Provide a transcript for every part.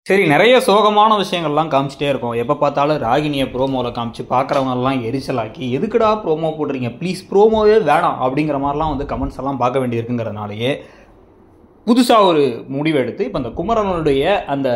சரி, நிறைய சோகமான விஷயங்கள்லாம் காமிச்சிட்டே இருக்கும். எப்போ பார்த்தாலும் ராகினியை ப்ரோமோவில் காமிச்சு பார்க்குறவங்கெல்லாம் எரிச்சலாக்கி, எதுக்குடா ப்ரோமோ போடுறீங்க, ப்ளீஸ் ப்ரோமோவே வேணாம் அப்படிங்கிற மாதிரிலாம் வந்து கமெண்ட்ஸ் எல்லாம் பார்க்க வேண்டியிருக்குங்கிறதுனாலேயே புதுசாக ஒரு முடிவு எடுத்து இப்போ அந்த குமரனுடைய அந்த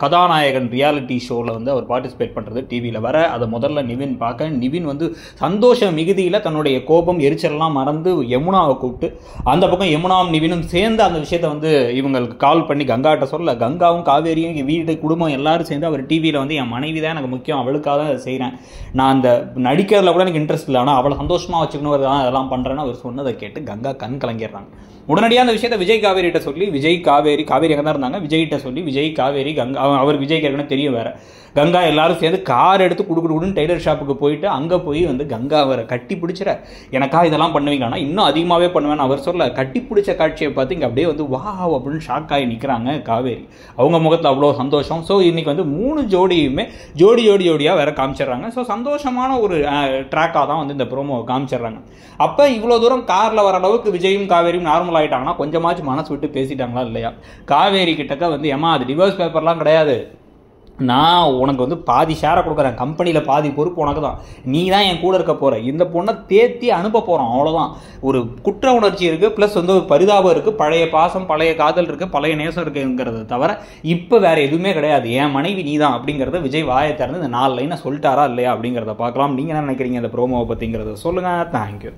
கதாநாயகன் ரியாலிட்டி ஷோவில் வந்து அவர் பார்ட்டிசிபேட் பண்ணுறது டிவியில் வர அதை முதல்ல நிவின் பார்க்க, நிவின் வந்து சந்தோஷ மிகுதியில் தன்னுடைய கோபம் எரிச்சல்லாம் மறந்து யமுனாவை கூப்பிட்டு அந்த பக்கம் யமுனாவும் நிவினும் சேர்ந்து அந்த விஷயத்தை வந்து இவங்களுக்கு கால் பண்ணி கங்காட்ட சொல்ல, கங்காவும் காவேரியும் வீடு குடும்பம் எல்லாரும் சேர்ந்து அவர் டிவியில் வந்து என் மனைவி தான் எனக்கு முக்கியம், அவளுக்காக தான் அதை செய்கிறேன், நான் அந்த நடிக்கிறதுல கூட எனக்கு இன்ட்ரெஸ்ட் இல்லை, ஆனால் அவளை சந்தோஷமாக வச்சுக்கணும் அதெல்லாம் பண்ணுறேன்னு அவர் சொன்னதை கேட்டு கங்கா கண் கலங்கிடுறாங்க. உடனடியாக அந்த விஷயத்தை விஜய் காவேரிகிட்ட சொல்லி, விஜய் காவேரி அங்கே தான் இருந்தாங்க, விஜய்கிட்ட சொல்லி விஜய் காவேரி கங்கா அவர் விஜய்க்கு ஏற்கனவே தெரியும் வேறு, கங்கா எல்லாரும் சேர்ந்து கார் எடுத்து குடுக்குன்னு டெய்லர் ஷாப்புக்கு போயிட்டு அங்கே போய் வந்து கங்கா அவரை கட்டி பிடிச்சிட, எனக்கா இதெல்லாம் பண்ணுவீங்கன்னா இன்னும் அதிகமாகவே பண்ணுவேன்னு அவர் சொல்ல, கட்டி பிடிச்ச காட்சியை பார்த்து இங்கே அப்படியே வந்து வா அப்படின்னு ஷாக் ஆகி நிற்கிறாங்க காவேரி. அவங்க முகத்தில் அவ்வளோ சந்தோஷம். ஸோ இன்றைக்கி வந்து 3 ஜோடியுமே ஜோடியாக வேற காமிச்சிடுறாங்க. ஸோ சந்தோஷமான ஒரு ட்ராக்காக தான் வந்து இந்த ப்ரோமோ காமிச்சிடுறாங்க. அப்போ இவ்வளோ தூரம் காரில் வர அளவுக்கு விஜயும் காவேரியும் நார்மல் ஆகிட்டாங்கன்னா கொஞ்சமாச்சும் மனசு விட்டு பேசிட்டாங்களா இல்லையா? காவேரி கிட்டக்க வந்து ஏமா அது டிவோர்ஸ் பேப்பர்லாம் கிடையாது, நான் உனக்கு வந்து பாதி ஷேரை கொடுக்குறேன், கம்பெனியில் பாதி பொறுப்பு உனக்கு தான், நீ தான் என் கூட இருக்க போகிற, இந்த பொண்ணை தேத்தி அனுப்ப போகிறோம், அவ்வளோதான். ஒரு குற்ற உணர்ச்சி இருக்குது, ப்ளஸ் வந்து ஒரு பரிதாபம் இருக்குது, பழைய பாசம் பழைய காதல் இருக்குது, பழைய நேசம் இருக்குங்கிறத தவிர இப்போ வேறு எதுவுமே கிடையாது, என் மனைவி நீ தான் அப்படிங்கிறத விஜய் வாயை திறந்து இந்த 4 லைனை சொல்லிட்டாரா இல்லையா அப்படிங்கிறத பார்க்கலாம். நீங்கள் என்ன நினைக்கிறீங்க இந்த ப்ரோமோவை பற்றிங்கிறத சொல்லுங்கள். தேங்க்யூ.